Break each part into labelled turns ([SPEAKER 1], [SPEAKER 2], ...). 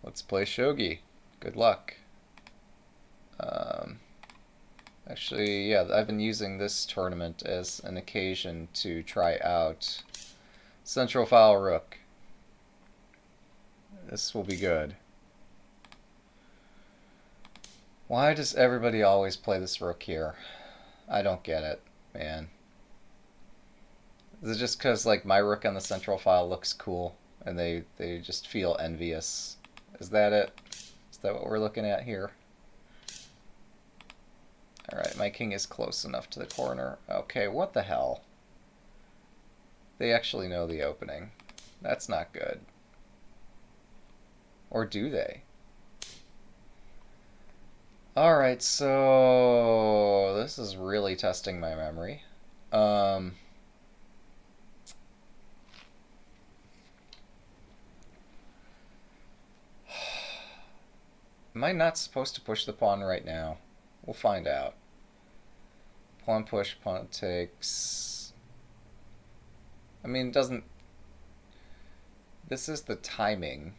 [SPEAKER 1] Let's play shogi. Good luck. Um, Actually, yeah, I've been using this tournament as an occasion to try out Central File Rook. This will be good. Why does everybody always play this rook here? I don't get it, man. Is it just because like my rook on the central file looks cool and they just feel envious? Is that it? Is that what we're looking at here? Alright, my king is close enough to the corner. Okay, what the hell? They actually know the opening. That's not good. Or do they? Alright, so this is really testing my memory. Am I not supposed to push the pawn right now? We'll find out. Pawn push, pawn takes. I mean, doesn't. This is the timing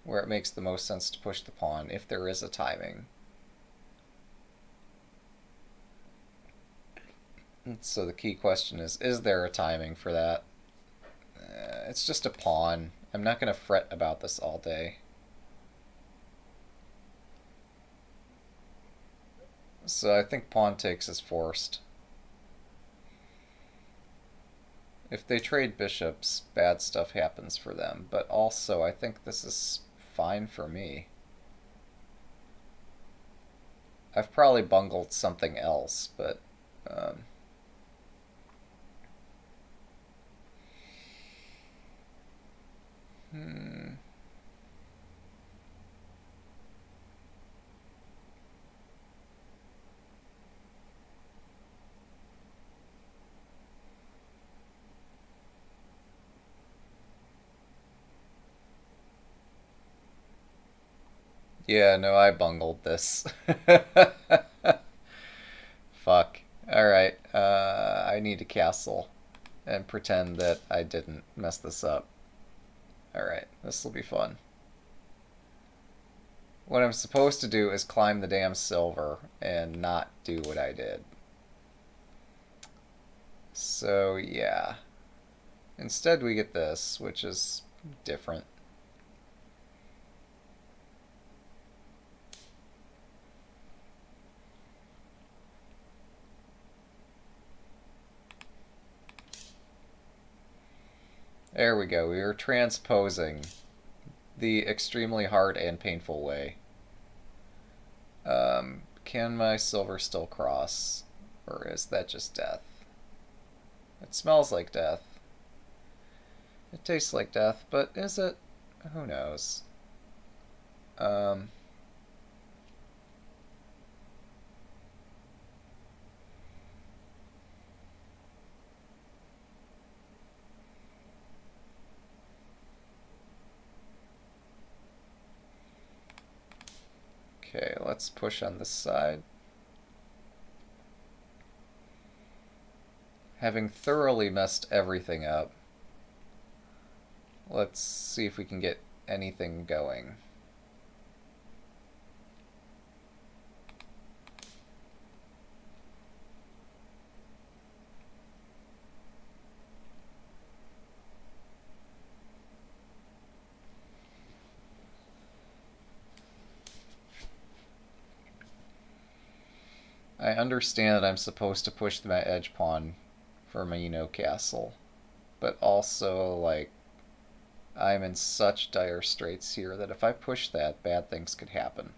[SPEAKER 1] where it makes the most sense to push the pawn, if there is a timing. So the key question is there a timing for that? It's just a pawn. I'm not going to fret about this all day. So I think pawn takes is forced. If they trade bishops, bad stuff happens for them. But also, I think this is fine for me. I've probably bungled something else, but... Yeah, no, I bungled this. Fuck. Alright, I need to castle and pretend that I didn't mess this up. Alright, this will be fun. What I'm supposed to do is climb the damn silver and not do what I did. So, yeah. Instead we get this, which is different. There we go. We were transposing the extremely hard and painful way. Can my silver still cross? Or is that just death? It smells like death. It tastes like death, but is it? Who knows? Okay, let's push on this side. Having thoroughly messed everything up, let's see if we can get anything going. I understand that I'm supposed to push my edge pawn for my castle, but also, like, I'm in such dire straits here that if I push that, bad things could happen.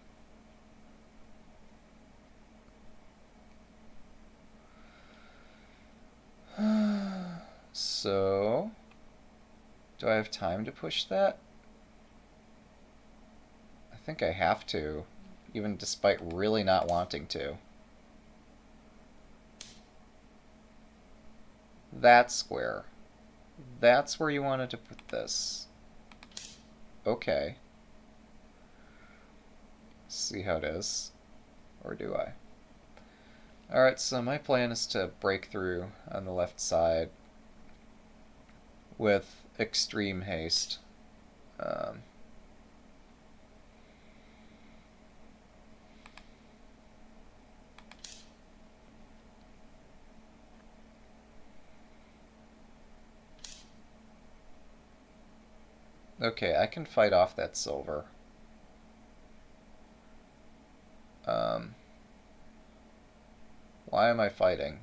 [SPEAKER 1] So, do I have time to push that? I think I have to, even despite really not wanting to. That square. That's where you wanted to put this. Okay. See how it is. Or do I? Alright, so my plan is to break through on the left side with extreme haste. Okay, I can fight off that silver. Um, why am I fighting?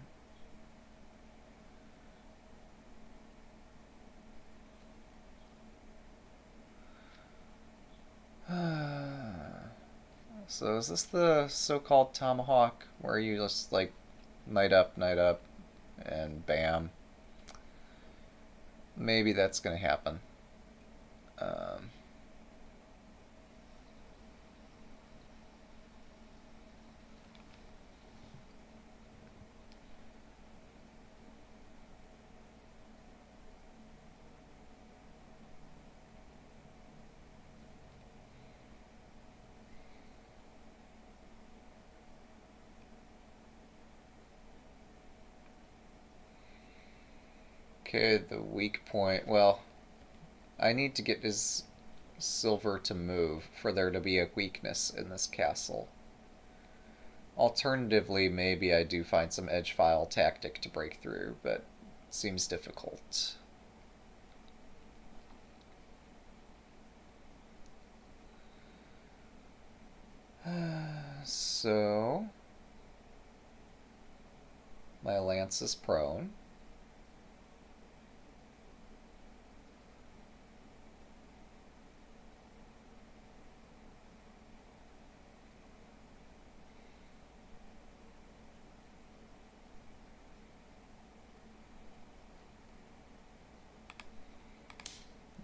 [SPEAKER 1] So is this the so-called tomahawk where you just like knight up, and bam? Maybe that's gonna happen. Um, okay, the weak point. Well, I need to get his silver to move for there to be a weakness in this castle. Alternatively, maybe I do find some edge file tactic to break through, but it seems difficult. So, my lance is prone.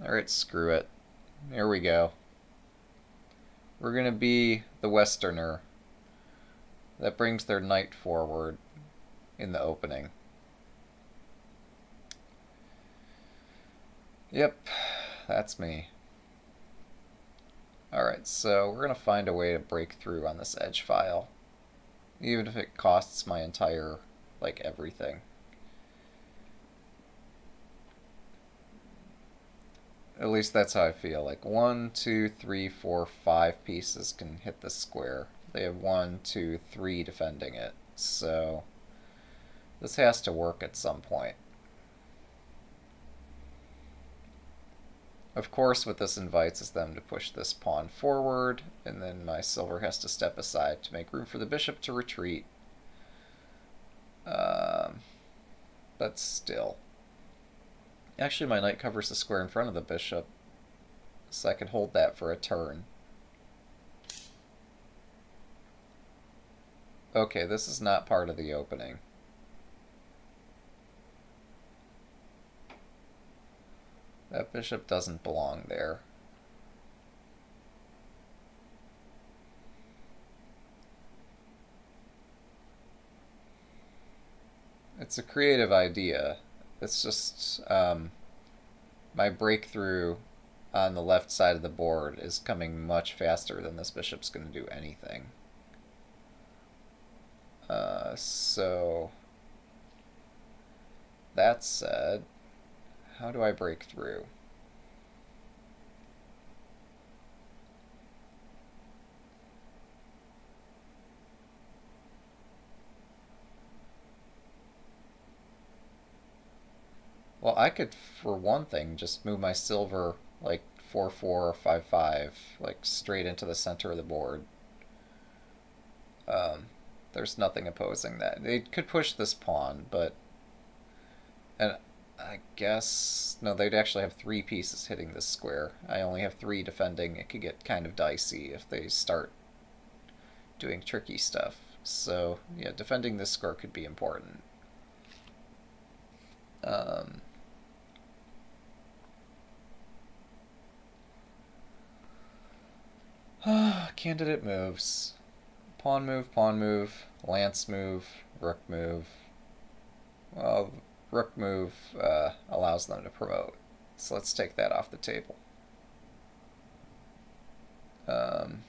[SPEAKER 1] Alright, screw it. Here we go. We're gonna be the Westerner that brings their knight forward in the opening. Yep, that's me. Alright, so we're gonna find a way to break through on this edge file. Even if it costs my entire, like, everything. At least that's how I feel. Like 1, 2, 3, 4, 5 pieces can hit the square. They have 1, 2, 3 defending it. So this has to work at some point. Of course, what this invites is them to push this pawn forward, and then my silver has to step aside to make room for the bishop to retreat. But still. Actually, my knight covers the square in front of the bishop, so I can hold that for a turn. Okay, this is not part of the opening. That bishop doesn't belong there. It's a creative idea. It's just my breakthrough on the left side of the board is coming much faster than this bishop's going to do anything. So that said, how do I break through? Well, I could, for one thing, just move my silver like 4-4 or 5-5, like straight into the center of the board. Um, there's nothing opposing that. They could push this pawn, but and I guess no, they'd actually have 3 pieces hitting this square. I only have 3 defending. It could get kind of dicey if they start doing tricky stuff. So yeah, defending this square could be important. Um, Candidate moves. Pawn move, lance move, rook move. Well, rook move allows them to promote. So let's take that off the table. Um,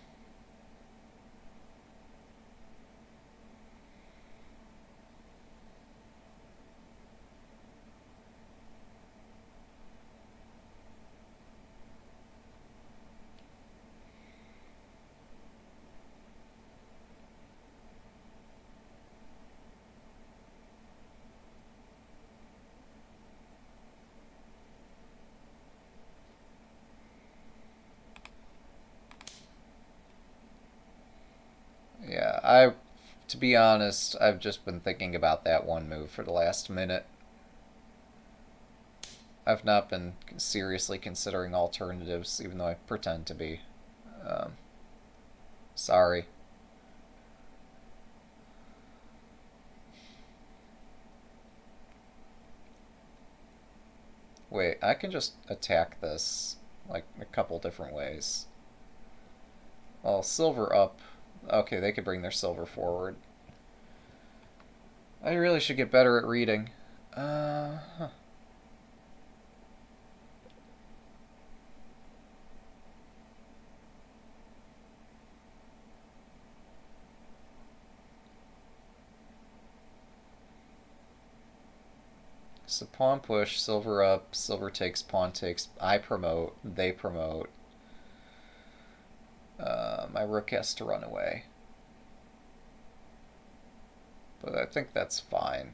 [SPEAKER 1] To be honest, I've just been thinking about that one move for the last minute. I've not been seriously considering alternatives, even though I pretend to be. Um, Sorry. Wait, I can just attack this like a couple different ways. Well, silver up. Okay, they could bring their silver forward. I really should get better at reading. Huh. So pawn push, silver up, silver takes, pawn takes. I promote, they promote. My rook has to run away. But I think that's fine.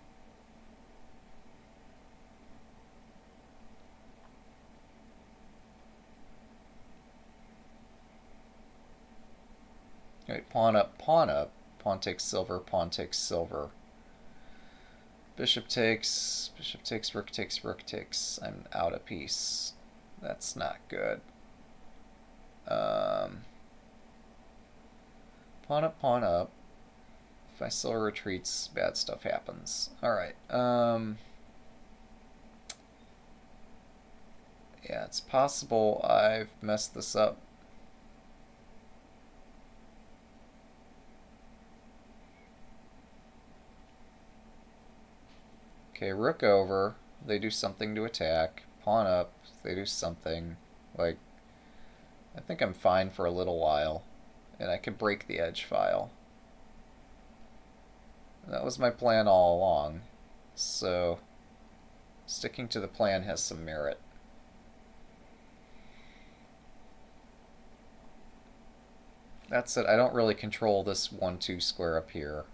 [SPEAKER 1] Wait, pawn up, pawn up. Pawn takes silver, pawn takes silver. Bishop takes, rook takes, rook takes. I'm out of piece. That's not good. Pawn up, pawn up. If my silver retreats, bad stuff happens. Alright. Yeah, it's possible I've messed this up. Okay, rook over. They do something to attack. Pawn up. They do something. Like, I think I'm fine for a little while. And I can break the edge file. That was my plan all along. So, sticking to the plan has some merit. That's it. I don't really control this 1-2 square up here.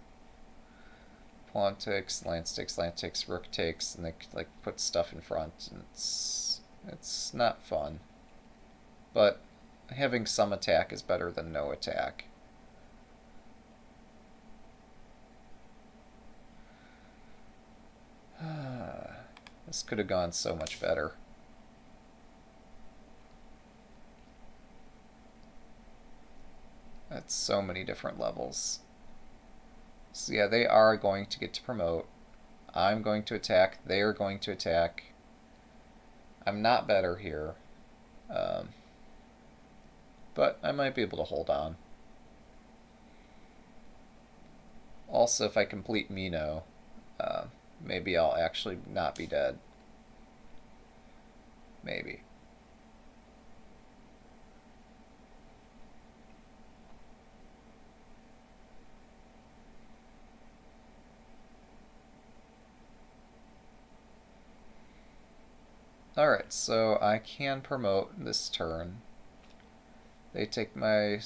[SPEAKER 1] Pawn takes, lance takes, lance takes, rook takes, and they like put stuff in front, and it's not fun. But having some attack is better than no attack. This could have gone so much better. At so many different levels. So yeah, they are going to get to promote. I'm going to attack. They are going to attack. I'm not better here. But I might be able to hold on. Also, if I complete Mino, maybe I'll actually not be dead. Maybe. Alright, so I can promote this turn. They take my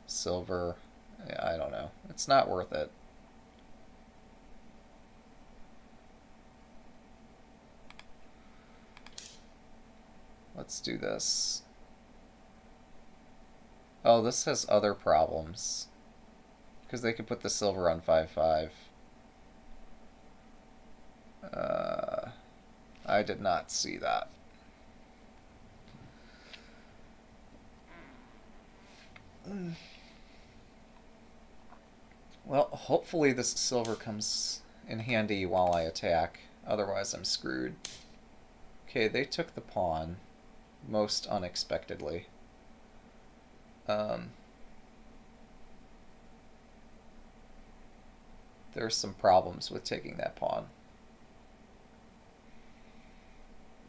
[SPEAKER 1] silver. I don't know. It's not worth it. Let's do this. Oh, this has other problems. Because they could put the silver on 5-5. I did not see that. Well, hopefully this silver comes in handy while I attack. Otherwise I'm screwed. Okay, they took the pawn. Most unexpectedly. There's some problems with taking that pawn.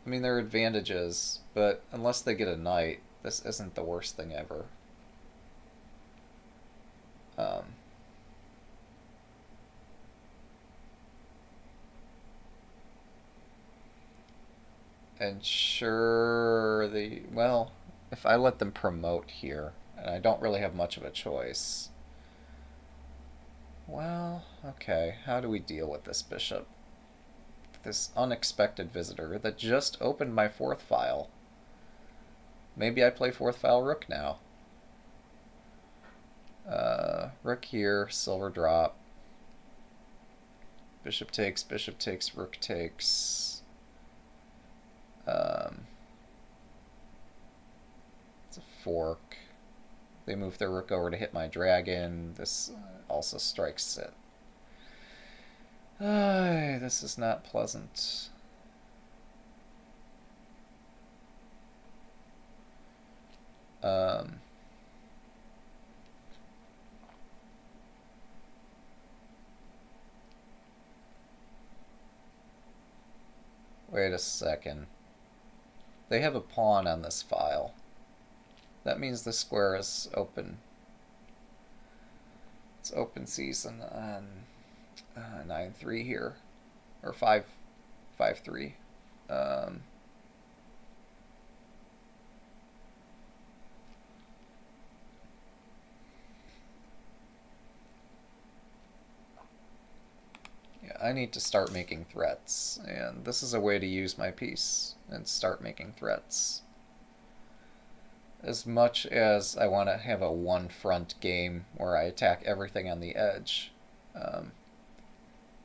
[SPEAKER 1] I mean, there are advantages, but unless they get a knight, this isn't the worst thing ever. And sure, well, if I let them promote here, and I don't really have much of a choice. Well, okay, how do we deal with this bishop? This unexpected visitor that just opened my fourth file. Maybe I play fourth file rook now. rook here, silver drop. Bishop takes, rook takes. It's a fork. They move their rook over to hit my dragon. This also strikes it. This is not pleasant. Wait a second. They have a pawn on this file. That means the square is open. It's open season on 9-3 here, or 5-3. Yeah, I need to start making threats, and this is a way to use my piece and start making threats. As much as I want to have a one-front game where I attack everything on the edge,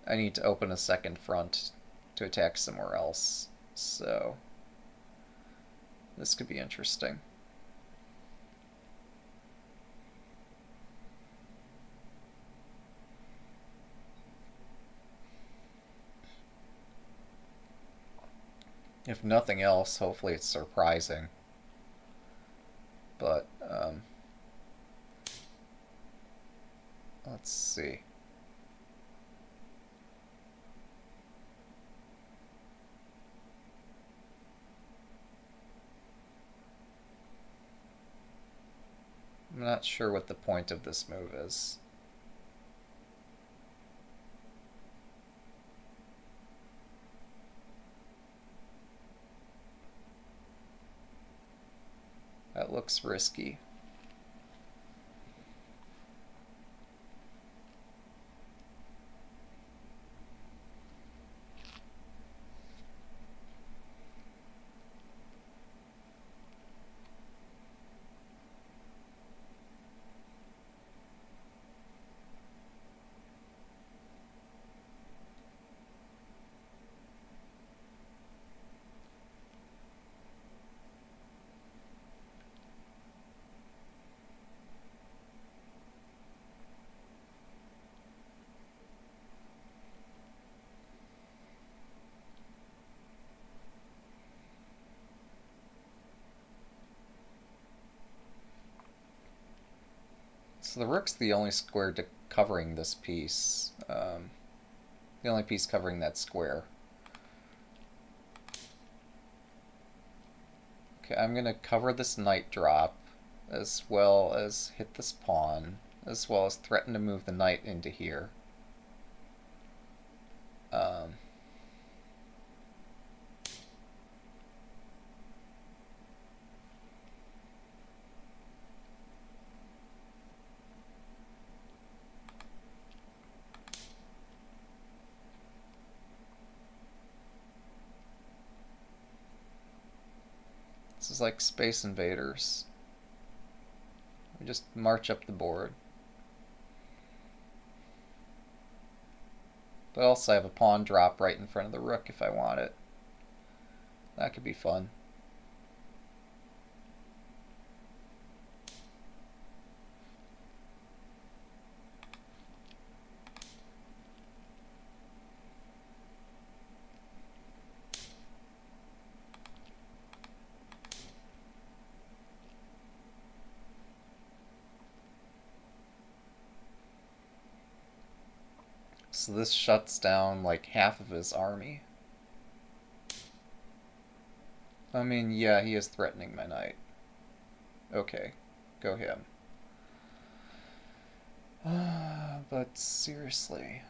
[SPEAKER 1] I need to open a second front to attack somewhere else. So this could be interesting. If nothing else, hopefully it's surprising. But let's see. I'm not sure what the point of this move is. That looks risky. So the rook's the only square covering this piece. The only piece covering that square. Okay, I'm going to cover this knight drop, as well as hit this pawn, as well as threaten to move the knight into here. This is like Space Invaders. We just march up the board. But also I have a pawn drop right in front of the rook if I want it. That could be fun. So this shuts down like half of his army. I mean, yeah, he is threatening my knight. Okay, go him. But seriously,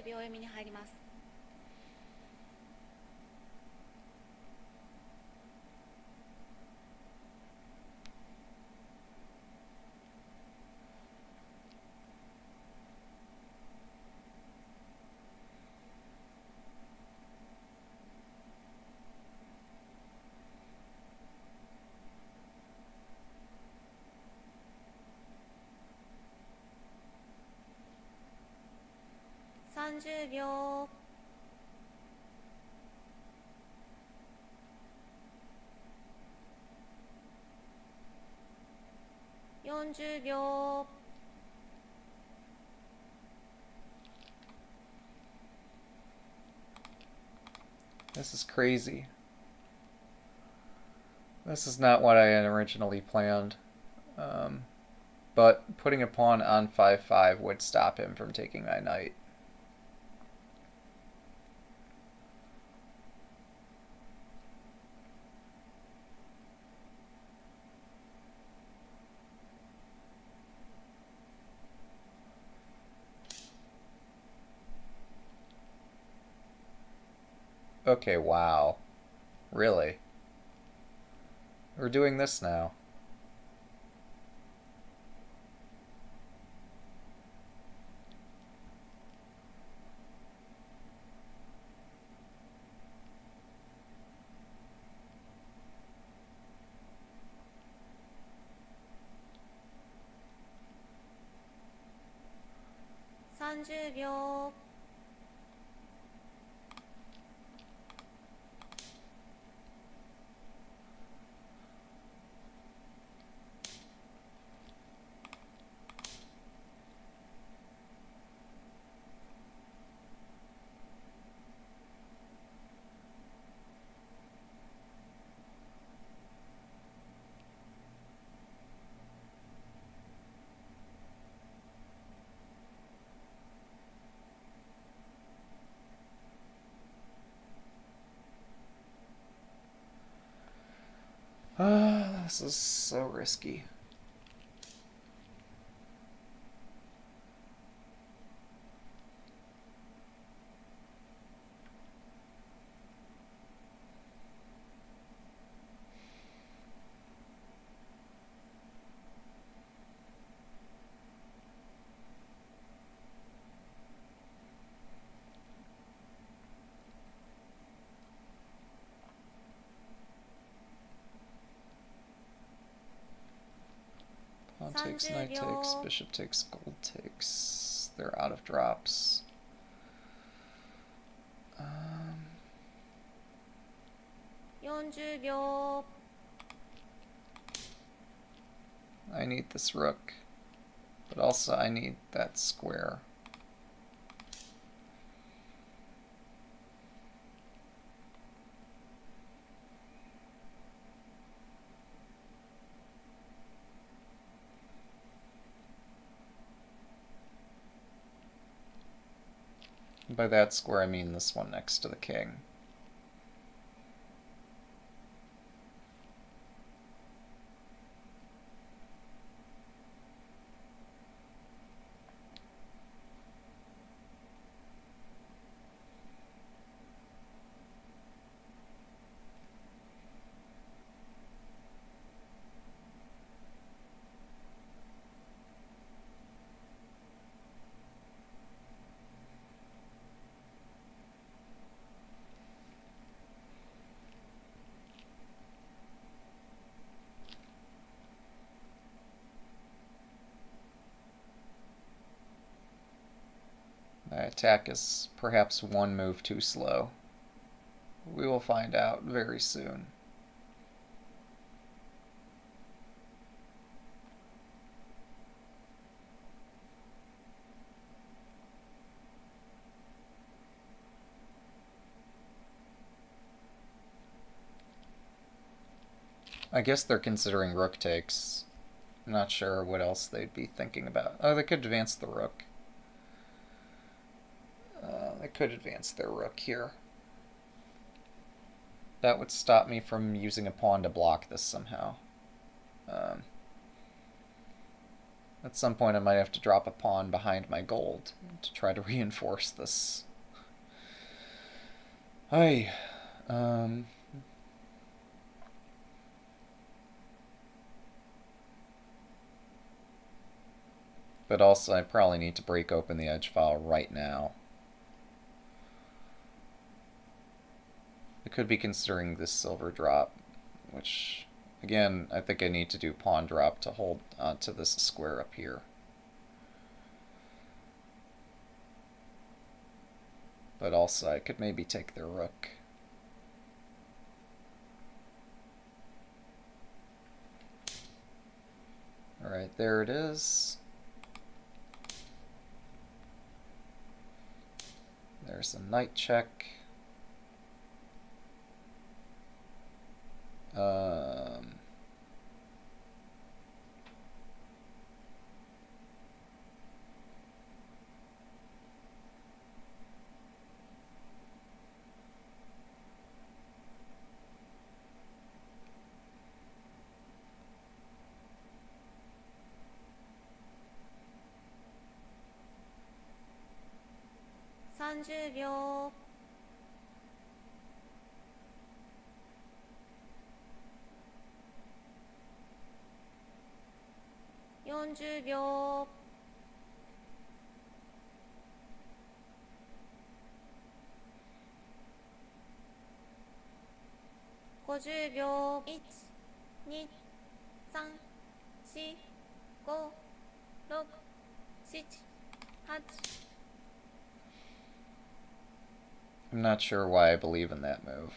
[SPEAKER 2] 秒読みに入ります。30秒。40秒。
[SPEAKER 1] This is crazy. This is not what I had originally planned. But putting a pawn on 5-5 would stop him from taking my knight. Okay, wow. Really? We're doing this now.30
[SPEAKER 2] 秒。
[SPEAKER 1] This is so risky. Pawn takes, knight takes, bishop takes, gold takes. They're out of drops.
[SPEAKER 2] 40秒。
[SPEAKER 1] I need this rook, but also I need that square. By that square, I mean this one next to the king. My attack is perhaps one move too slow. We will find out very soon. I guess they're considering rook takes. I'm not sure what else they'd be thinking about. Oh, they could advance the rook. They could advance their rook here. That would stop me from using a pawn to block this somehow. At some point I might have to drop a pawn behind my gold to try to reinforce this. Hey, but also I probably need to break open the edge file right now. I could be considering this silver drop, which, again, I think I need to do pawn drop to hold onto this square up here. But also I could maybe take their rook. Alright, there it is. There's a knight check. Um,
[SPEAKER 2] 30秒。40秒。50秒。1、2、3、4、5、6、7、8。
[SPEAKER 1] I'm not sure why I believe in that move.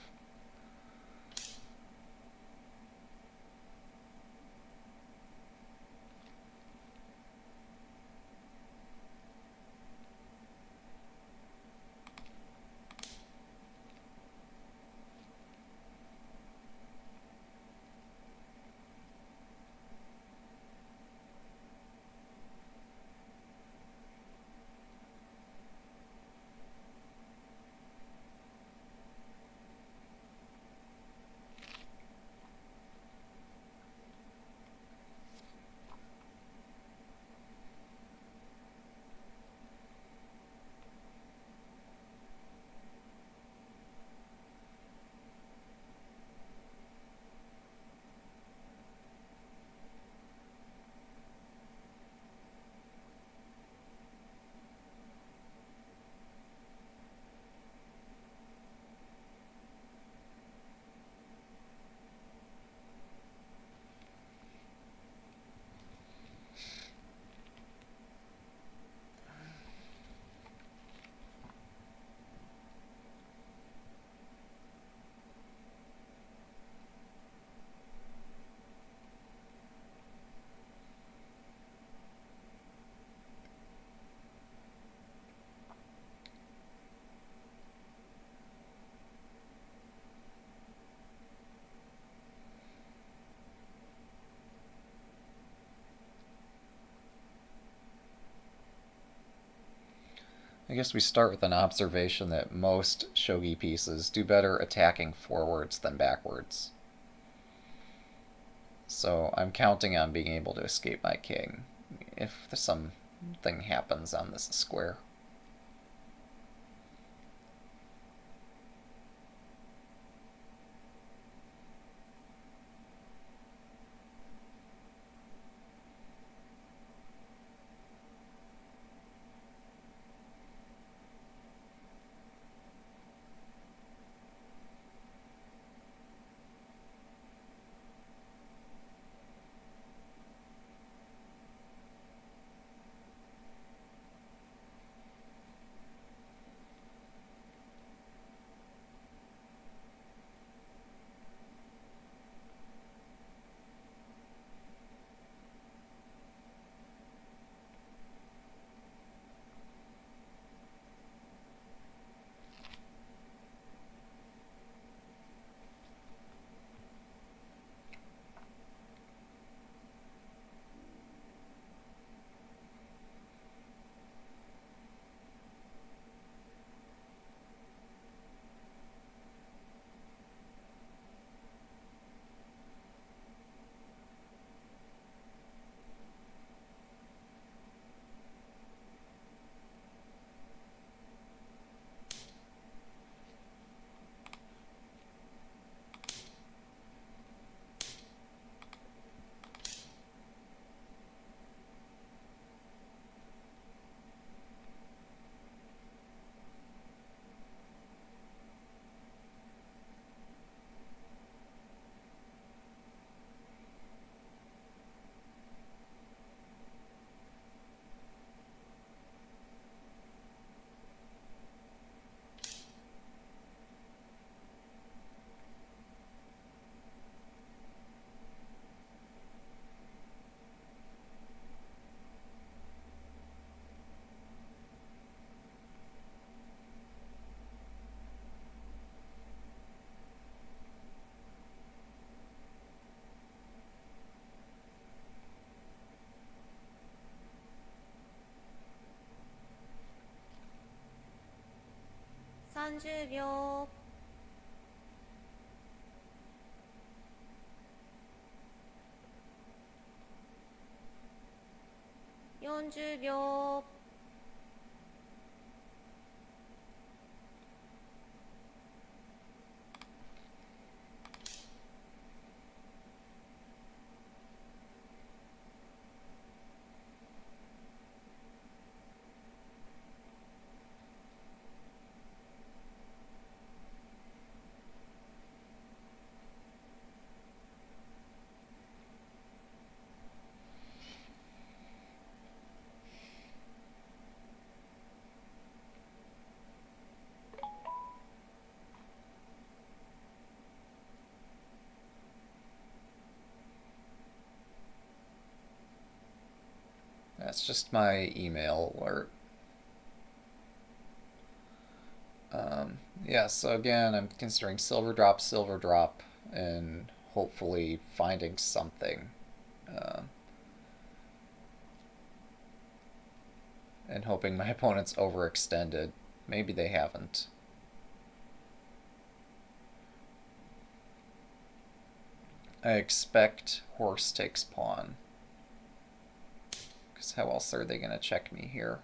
[SPEAKER 1] I guess we start with an observation that most shogi pieces do better attacking forwards than backwards. So I'm counting on being able to escape my king if something happens on this square.
[SPEAKER 2] 30秒 40秒
[SPEAKER 1] That's just my email alert. Yeah, so again, I'm considering silver drop, and hopefully finding something. And hoping my opponent's overextended. Maybe they haven't. I expect horse takes pawn. Because how else are they going to check me here?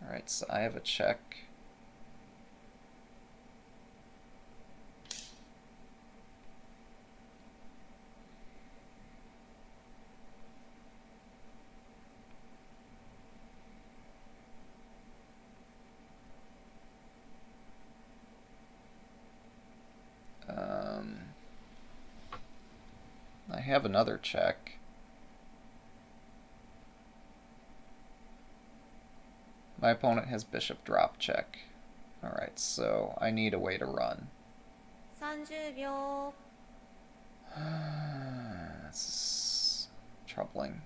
[SPEAKER 1] Alright, so I have a check. I have another check. My opponent has bishop drop check. Alright, so I need a way to run.
[SPEAKER 2] 30秒
[SPEAKER 1] That's troubling.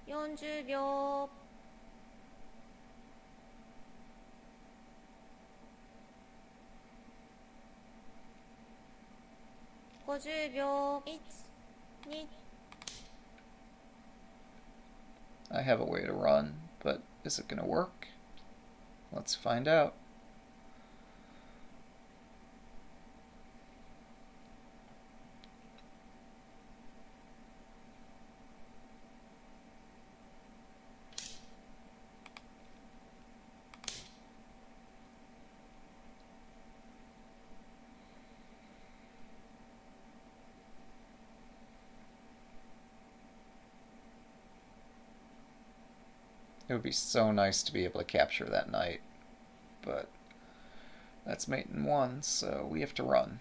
[SPEAKER 2] 40秒 50秒 1、2
[SPEAKER 1] I have a way to run, but is it going to work? Let's find out. It would be so nice to be able to capture that knight, but that's mate in one, so we have to run.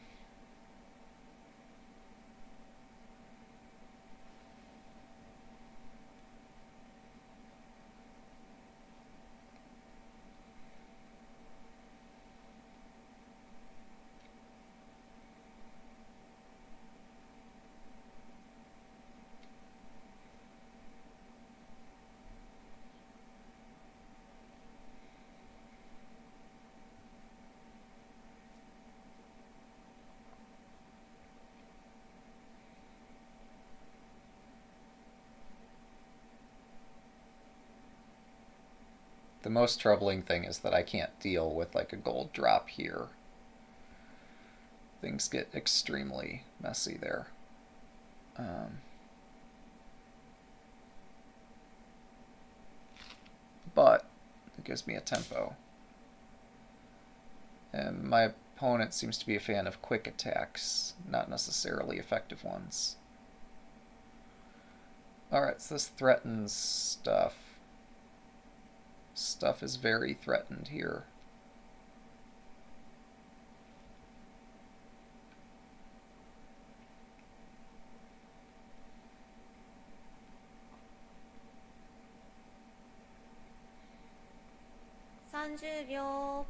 [SPEAKER 1] The most troubling thing is that I can't deal with like a gold drop here. Things get extremely messy there. But it gives me a tempo. And my opponent seems to be a fan of quick attacks, not necessarily effective ones. Alright, so this threatens stuff. Stuff is very threatened here.
[SPEAKER 2] ,30秒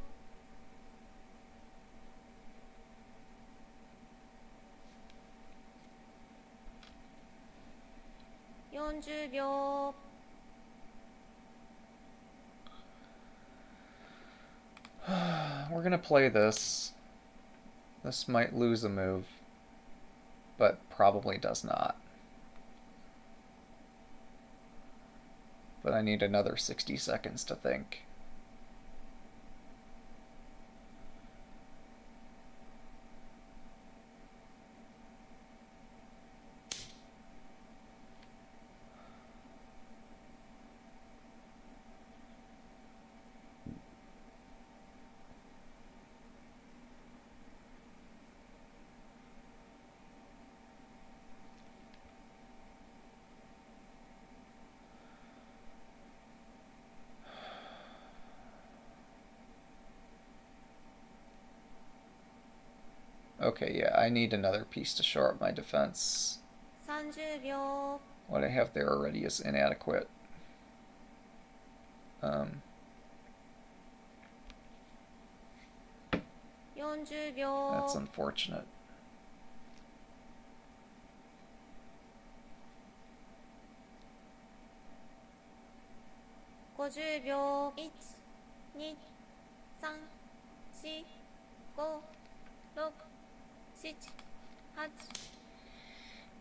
[SPEAKER 2] ,40秒
[SPEAKER 1] We're gonna play this. This might lose a move, but probably does not. but I need another 60 seconds to think. Okay, yeah, I need another piece to shore up my defense.
[SPEAKER 2] 30秒
[SPEAKER 1] What I have there already is inadequate.
[SPEAKER 2] 40秒
[SPEAKER 1] That's unfortunate.
[SPEAKER 2] 50秒 1、2、3、4、5、6、7、8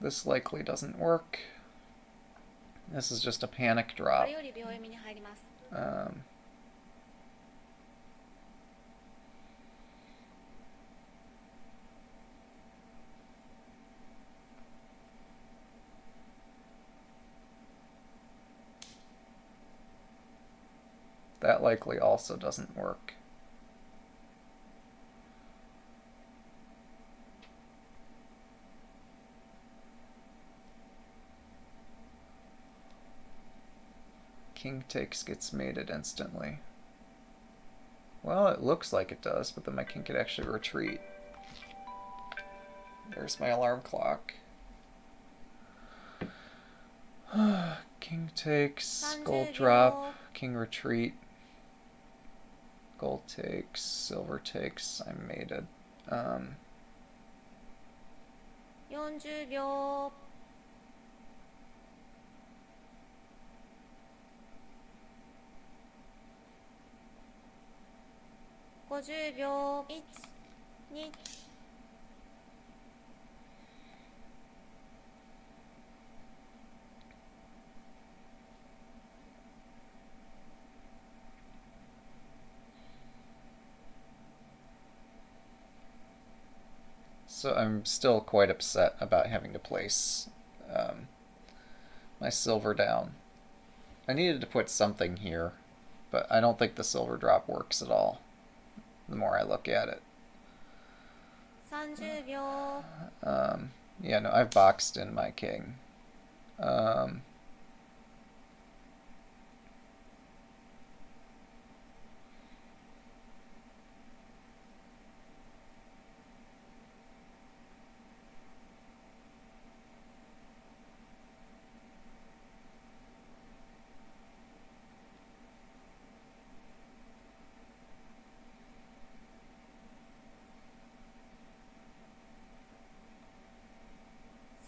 [SPEAKER 1] This likely doesn't work. This is just a panic
[SPEAKER 2] こ
[SPEAKER 1] drop.
[SPEAKER 2] れより秒読みに入ります
[SPEAKER 1] That likely also doesn't work. King takes gets mated instantly. Well, it looks like it does, but then my king could actually retreat. There's my alarm clock. King takes, gold
[SPEAKER 2] 30
[SPEAKER 1] drop,
[SPEAKER 2] 秒
[SPEAKER 1] king retreat. Gold takes, silver takes, I'm mated.
[SPEAKER 2] 40秒 50秒 1、2
[SPEAKER 1] So I'm still quite upset about having to place my silver down. I needed to put something here, but I don't think the silver drop works at all, the more I look at it.
[SPEAKER 2] 30秒
[SPEAKER 1] Yeah, no, I've boxed in my king.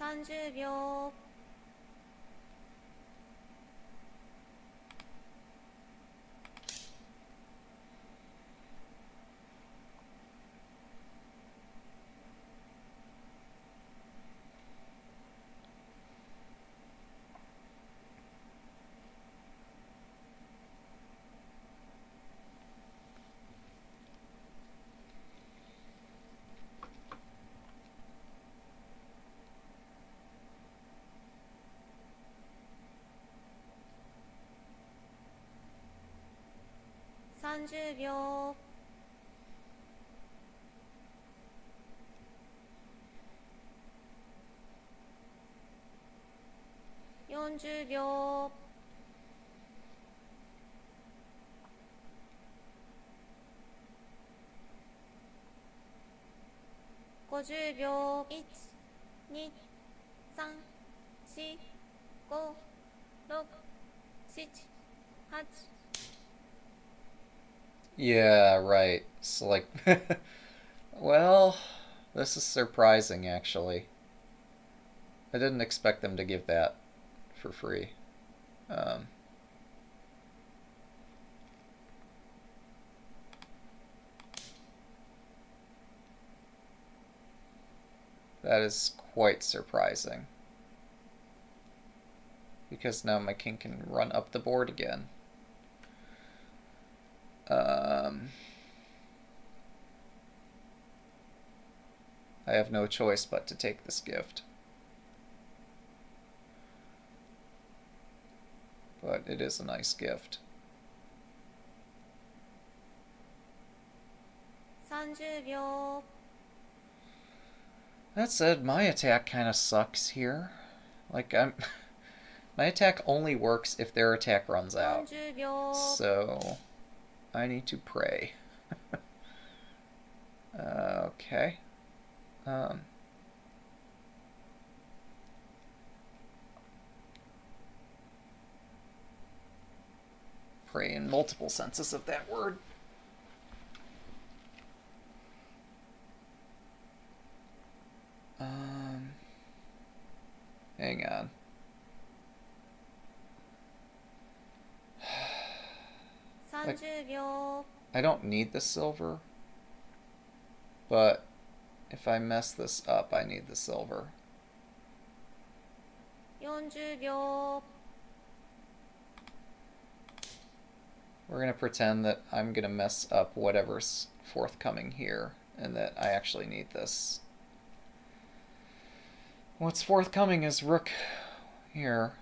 [SPEAKER 2] ,30 秒 ,30 秒 ,40 秒 ,50 秒 ,1、2、3、4、5、6、7、8
[SPEAKER 1] Yeah, right. So, like, well, this is surprising, actually. I didn't expect them to give that for free. That is quite surprising. because now my king can run up the board again. I have no choice but to take this gift. But it is a nice gift.
[SPEAKER 2] 30秒
[SPEAKER 1] That said, my attack kind of sucks here. Like, my attack only works if their attack runs out.
[SPEAKER 2] 40秒
[SPEAKER 1] So, I need to pray. Okay. Pray in multiple senses of that word. Hang on. Like,
[SPEAKER 2] 30秒
[SPEAKER 1] I don't need the silver, but if I mess this up, I need the silver.
[SPEAKER 2] 40秒
[SPEAKER 1] We're going to pretend that I'm going to mess up whatever's forthcoming here, and that I actually need this. What's forthcoming is rook here.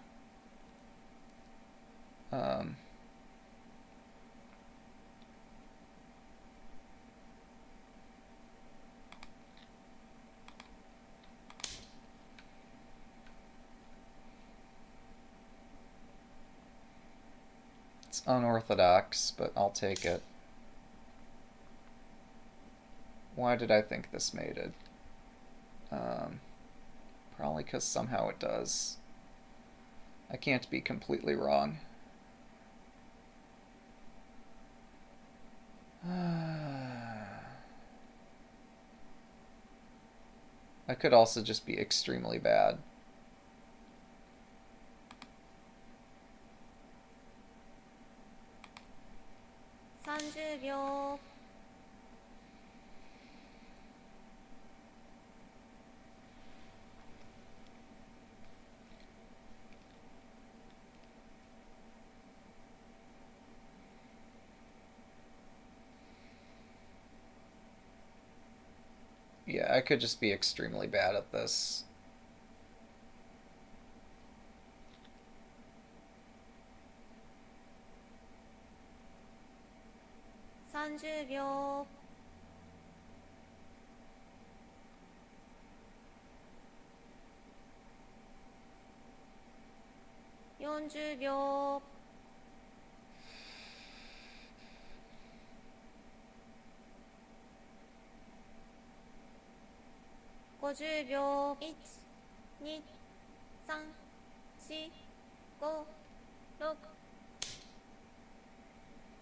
[SPEAKER 1] It's unorthodox, but I'll take it. Why did I think this mated? Probably because somehow it does. I can't be completely wrong. I could also just be extremely bad.
[SPEAKER 2] 秒
[SPEAKER 1] Yeah, I could just be extremely bad at this.
[SPEAKER 2] 秒 40秒 50秒 1、2、3、4、5、6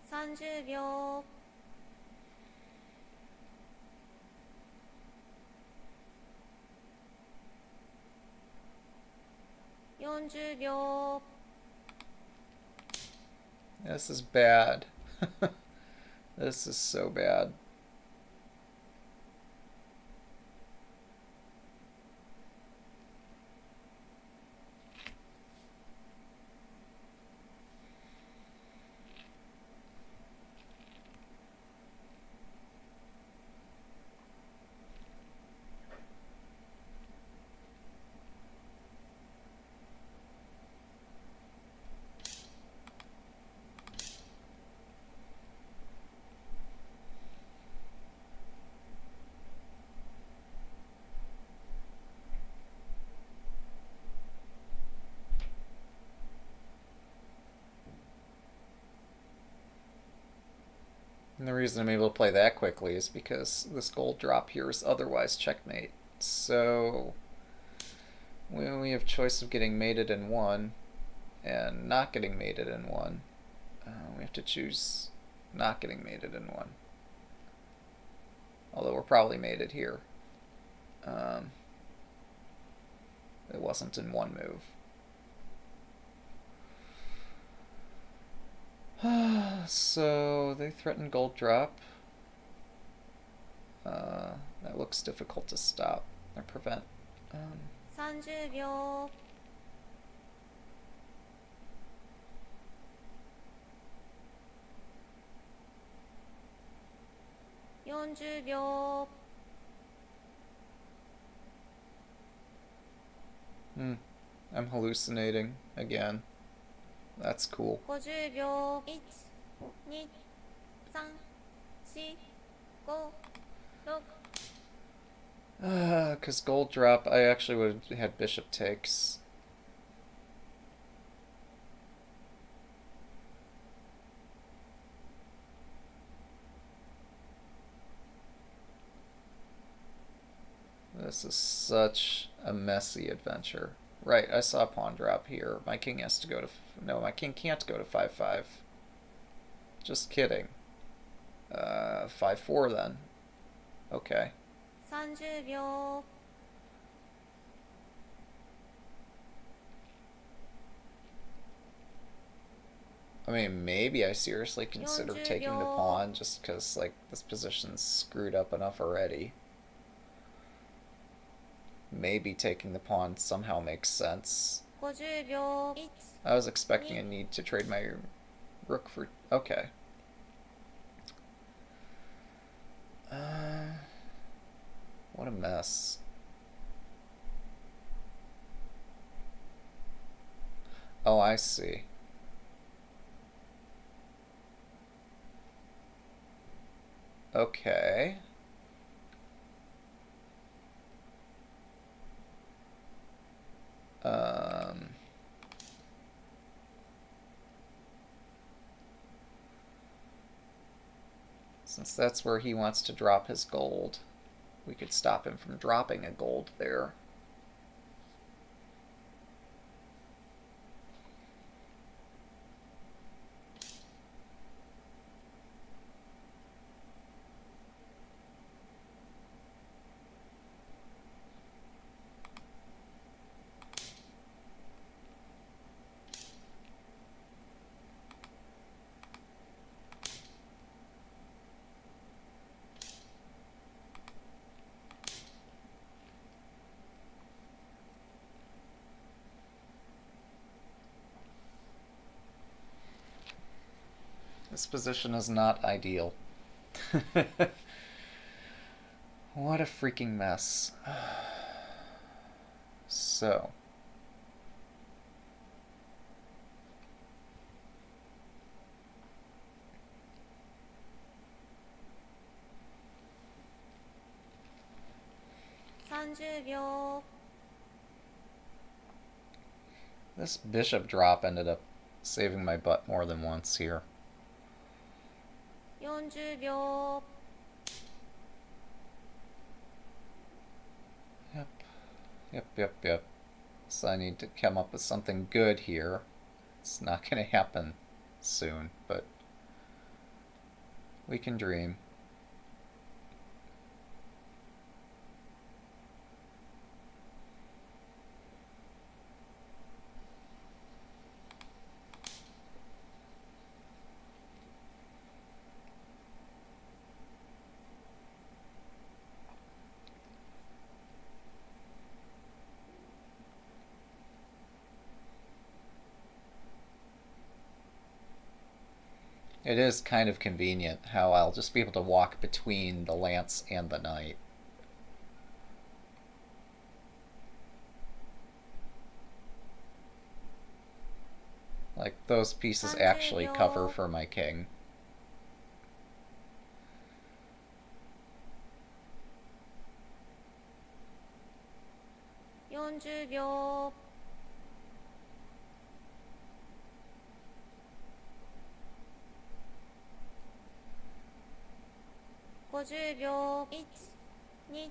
[SPEAKER 2] 30秒 40秒
[SPEAKER 1] This is bad. This is so bad. And the reason I'm able to play that quickly is because this gold drop here is otherwise checkmate. So we have choice of getting mated in one and not getting mated in one. We have to choose not getting mated in one. Although we're probably mated here. It wasn't in one move. So they threaten gold drop. That looks difficult to stop or prevent.
[SPEAKER 2] 30秒 40秒
[SPEAKER 1] I'm hallucinating again. That's cool.
[SPEAKER 2] 50秒 1、2、3、4、5、6
[SPEAKER 1] Because gold drop, I actually would have had bishop takes. This is such a messy adventure. Right, I saw a pawn drop here. My king has to go to... No, my king can't go to 5-5. Just kidding. 5-4 then. Okay.
[SPEAKER 2] 30秒
[SPEAKER 1] I mean, maybe I seriously consider taking the pawn just because, like, this position's screwed up enough already. Maybe taking the pawn somehow makes sense.
[SPEAKER 2] 50秒 1、
[SPEAKER 1] I was expecting a need to trade my rook for... Okay. What a mess. Oh, I see. Okay. Since that's where he wants to drop his gold, we could stop him from dropping a gold there. This position is not ideal. What a freaking mess. So. This bishop drop ended up saving my butt more than once here.
[SPEAKER 2] 40秒
[SPEAKER 1] Yep. So I need to come up with something good here. It's not going to happen soon, but we can dream. It is kind of convenient how I'll just be able to walk between the lance and the knight. Like, those pieces actually cover for my king.
[SPEAKER 2] 40秒
[SPEAKER 1] 40
[SPEAKER 2] 50秒。1、2、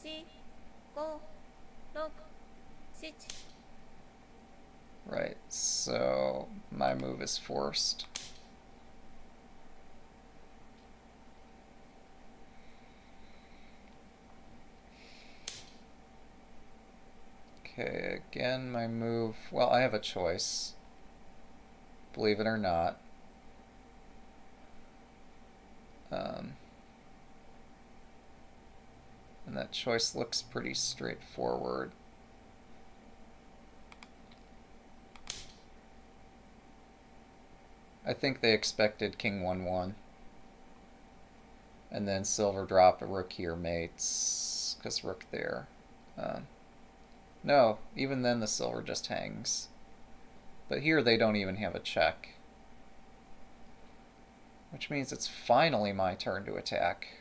[SPEAKER 2] 3、4、5、6、7。
[SPEAKER 1] Right, so my move is forced. Okay, again, my move. Well, I have a choice. Believe it or not. And that choice looks pretty straightforward. I think they expected King 1-1. And then silver drop a rook here mates, because rook there. No, even then the silver just hangs. But here they don't even have a check. Which means it's finally my turn to attack.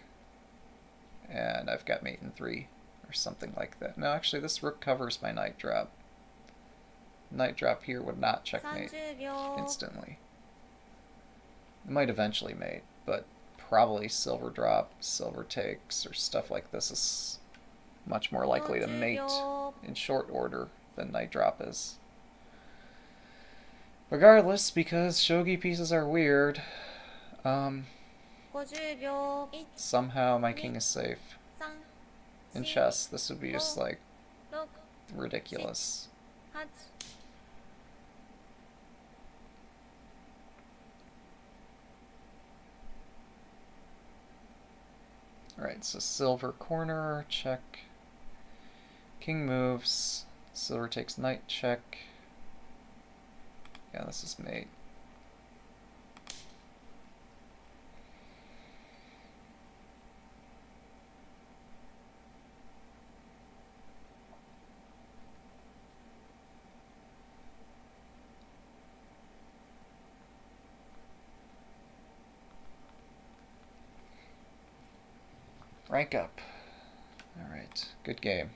[SPEAKER 1] And I've got mate in 3, or something like that. No, actually this rook covers my knight drop. Knight drop here would not checkmate
[SPEAKER 2] 30秒。
[SPEAKER 1] instantly. It might eventually mate, but probably silver drop, silver takes, or stuff like this is much more likely to
[SPEAKER 2] 40
[SPEAKER 1] mate
[SPEAKER 2] 秒。
[SPEAKER 1] in short order than knight drop is. Regardless, because shogi pieces are weird,
[SPEAKER 2] 50秒。1、
[SPEAKER 1] somehow my king is safe.
[SPEAKER 2] 3、
[SPEAKER 1] In
[SPEAKER 2] 4、
[SPEAKER 1] chess, this would be just like
[SPEAKER 2] 6、
[SPEAKER 1] ridiculous.
[SPEAKER 2] 8。
[SPEAKER 1] Alright, so silver corner, check. King moves, silver takes knight, check. Yeah, this is mate. Rank up. Alright, good game.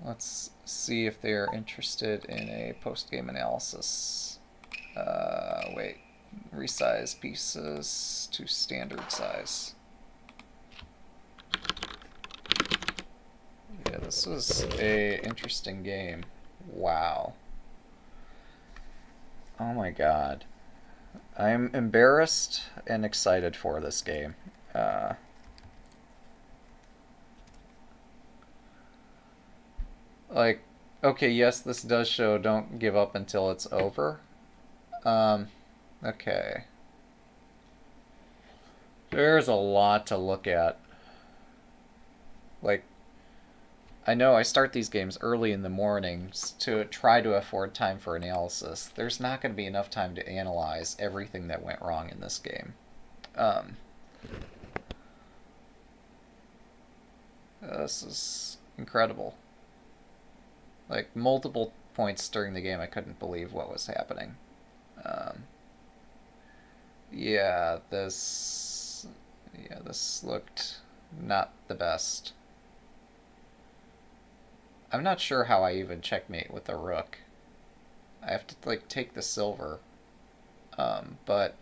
[SPEAKER 1] Let's see if they're interested in a post-game analysis. Wait. Resize pieces to standard size. Yeah, this was a interesting game. Wow. Oh my god. I'm embarrassed and excited for this game. Like, okay, yes, this does show don't give up until it's over. Okay. There's a lot to look at. Like, I know I start these games early in the mornings to try to afford time for analysis. There's not going to be enough time to analyze everything that went wrong in this game. This is incredible. Like, multiple points during the game I couldn't believe what was happening. Yeah, this looked not the best. I'm not sure how I even checkmate with the rook. I have to, like, take the silver. But...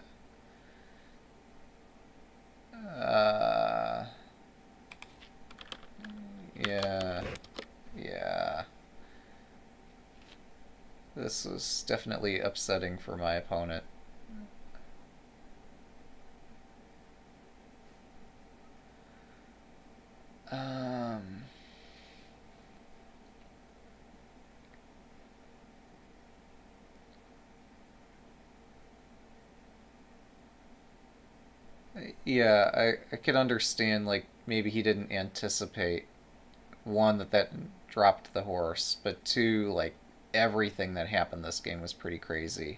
[SPEAKER 1] Yeah. This was definitely upsetting for my opponent. Yeah, I could understand, like, maybe he didn't anticipate, one, that dropped the horse, but two, like, everything that happened this game was pretty crazy.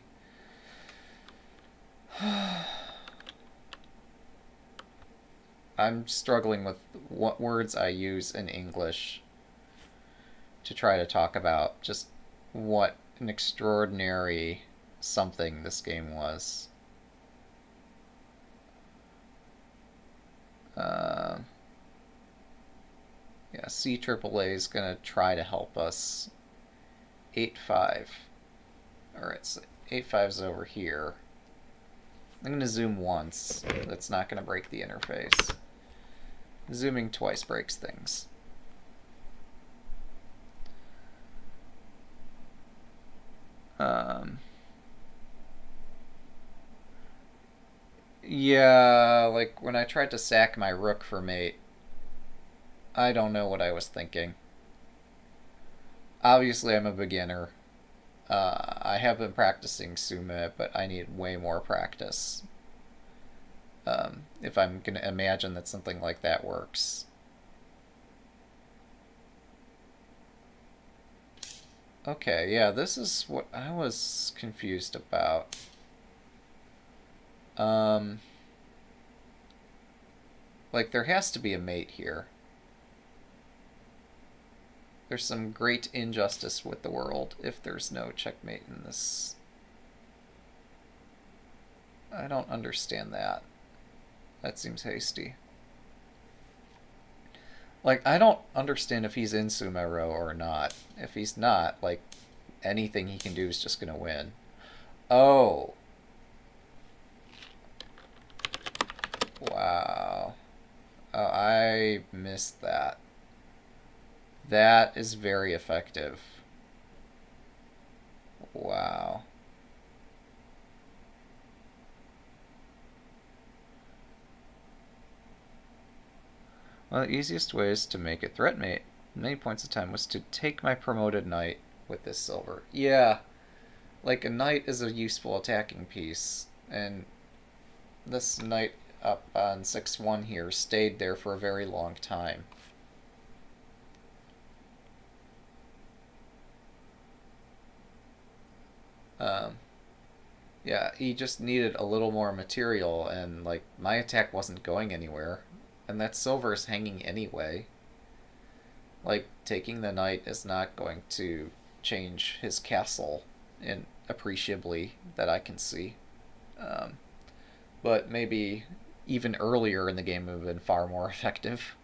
[SPEAKER 1] I'm struggling with what words I use in English to try to talk about just what an extraordinary something this game was. Yeah, CAAA is going to try to help us. 8-5. Alright, so 8-5's over here. I'm going to zoom once. That's not going to break the interface. Zooming twice breaks things. Yeah, like when I tried to sack my rook for mate, I don't know what I was thinking. Obviously, I'm a beginner. I have been practicing sume, but I need way more practice. If I'm going to imagine that something like that works. Okay, yeah, this is what I was confused about. Like, there has to be a mate here. There's some great injustice with the world if there's no checkmate in this. I don't understand that. That seems hasty. Like, I don't understand if he's in Sumero or not. If he's not, like, anything he can do is just gonna win. Oh. Wow. Oh, I missed that. That is very effective. Wow. One of the easiest ways to make it threat mate many points of time was to take my promoted knight with this silver. Yeah, like a knight is a useful attacking piece, and this knight up on 6-1 here stayed there for a very long time. Yeah, he just needed a little more material, and like my attack wasn't going anywhere, and that silver is hanging anyway. Like, taking the knight is not going to change his castle in appreciably that I can see. But maybe even earlier in the game would have been far more effective.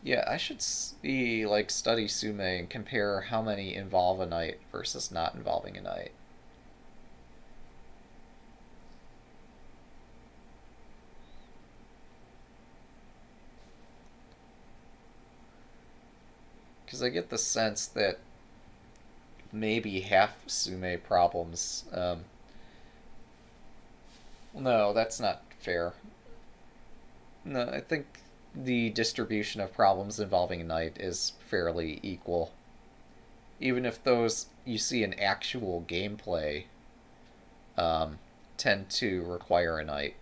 [SPEAKER 1] Yeah, I should see, like, study Sume and compare how many involve a knight versus not involving a knight. Because I get the sense that maybe half Sume problems. No, that's not fair. No, I think the distribution of problems involving a knight is fairly equal. Even if those you see in actual gameplay tend to require a knight.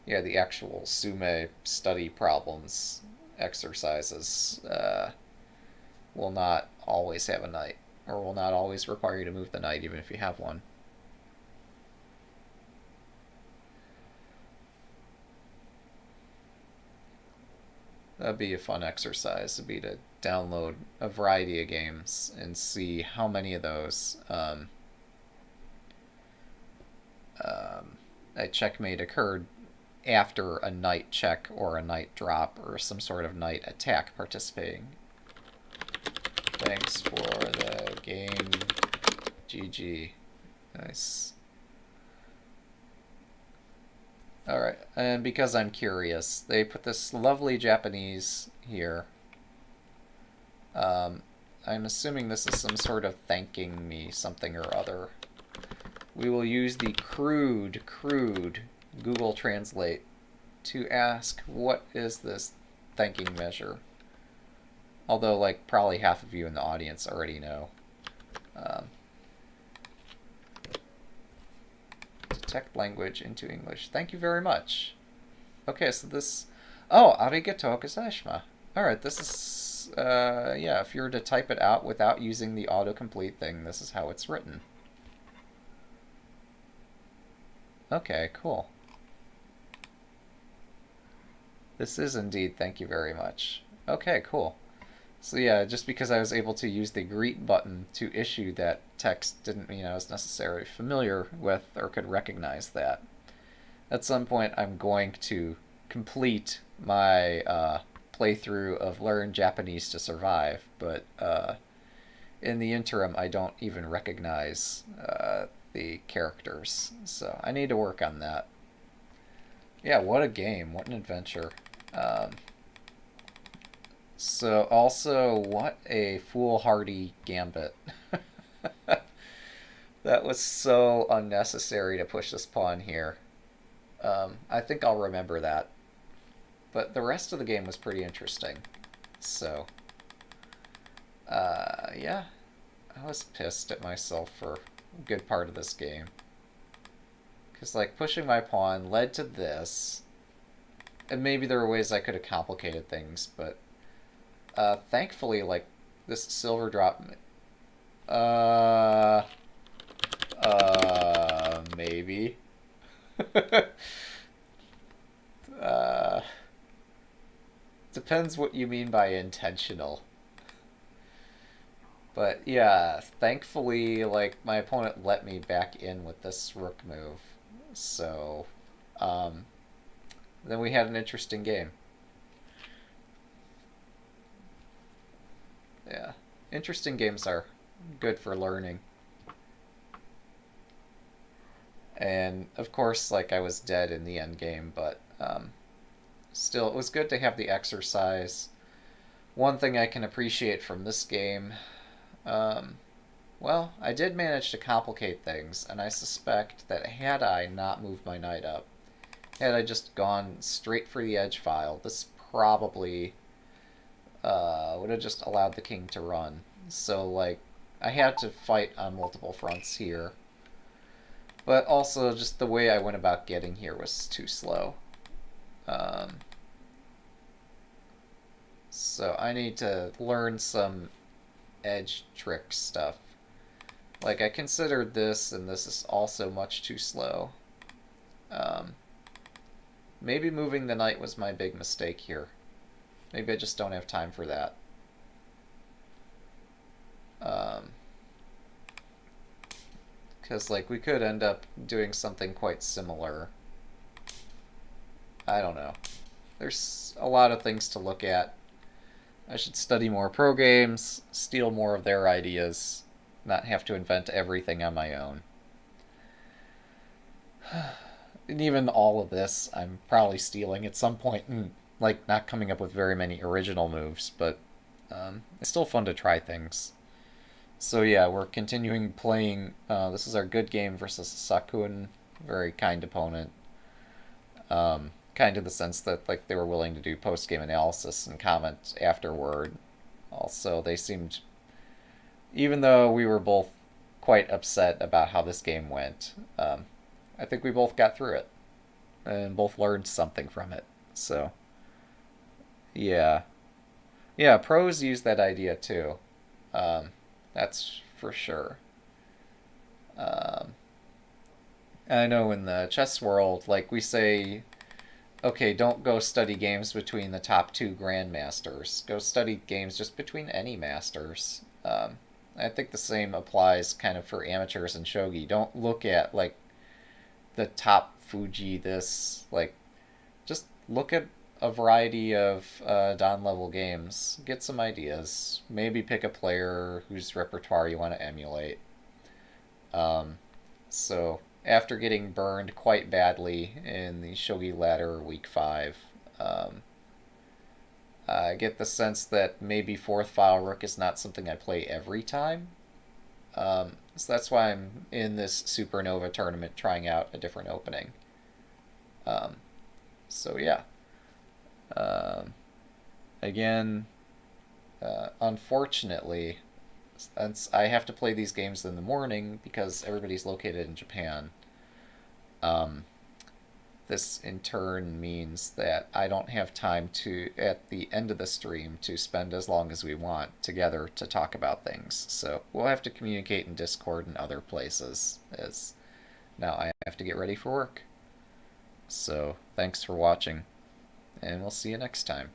[SPEAKER 1] Yeah, the actual Sume study problems exercises will not always have a knight, or will not always require you to move the knight even if you have one. That'd be a fun exercise, would be to download a variety of games and see how many of those a checkmate occurred after a knight check or a knight drop or some sort of knight attack participating. Thanks for the game, GG. Nice. Alright, and because I'm curious, they put this lovely Japanese here. I'm assuming this is some sort of thanking me something or other. We will use the crude Google Translate to ask, what is this thanking measure? Although, like, probably half of you in the audience already know. Detect language into English. Thank you very much. Okay, so this... Oh, arigatou gozaishima. Alright, this is... yeah, if you were to type it out without using the autocomplete thing, this is how it's written. Okay, cool. This is indeed thank you very much. Okay, cool. So yeah, just because I was able to use the greet button to issue that text didn't mean I was necessarily familiar with or could recognize that. At some point, I'm going to complete my playthrough of Learn Japanese to Survive, but in the interim, I don't even recognize the characters. So I need to work on that. Yeah, what a game. What an adventure. Um, so also, what a foolhardy gambit. That was so unnecessary to push this pawn here. I think I'll remember that. But the rest of the game was pretty interesting. So, yeah. I was pissed at myself for a good part of this game. Because, like, pushing my pawn led to this. And maybe there were ways I could have complicated things, but thankfully, like, this silver drop... maybe. uh, Depends what you mean by intentional. But yeah, thankfully, like, my opponent let me back in with this rook move. So, um, then we had an interesting game. Yeah. Interesting games are good for learning. And, of course, like, I was dead in the end game, but still, it was good to have the exercise. One thing I can appreciate from this game, um, well, I did manage to complicate things, and I suspect that had I not moved my knight up, had I just gone straight for the edge file, this probably would have just allowed the king to run. So, like, I had to fight on multiple fronts here. But also, just the way I went about getting here was too slow. So I need to learn some edge trick stuff. Like, I considered this, and this is also much too slow. Maybe moving the knight was my big mistake here. Maybe I just don't have time for that. Because, like, we could end up doing something quite similar. I don't know. There's a lot of things to look at. I should study more pro games, steal more of their ideas, not have to invent everything on my own. And even all of this, I'm probably stealing at some point, and, like, not coming up with very many original moves, but it's still fun to try things. So yeah, we're continuing playing. This is our good game versus Sakkun, very kind opponent. Kind in the sense that, like, they were willing to do post-game analysis and comment afterward. Also, they seemed, even though we were both quite upset about how this game went, I think we both got through it and both learned something from it. So, yeah. Yeah, pros use that idea too. That's for sure. Um, I know in the chess world, like, we say, okay, don't go study games between the top two grandmasters. Go study games just between any masters. I think the same applies kind of for amateurs and shogi. Don't look at, like, the top Fuji this. Like, just look at a variety of Don level games. Get some ideas. Maybe pick a player whose repertoire you want to emulate. So after getting burned quite badly in the Shogi Ladder Week 5, I get the sense that maybe fourth file rook is not something I play every time. So that's why I'm in this SuperNova tournament trying out a different opening. Um, so yeah. Um, Again, unfortunately, since I have to play these games in the morning because everybody's located in Japan, um, this in turn means that I don't have time to, at the end of the stream, to spend as long as we want together to talk about things. So we'll have to communicate in Discord and other places, as now I have to get ready for work. So thanks for watching, and we'll see you next time.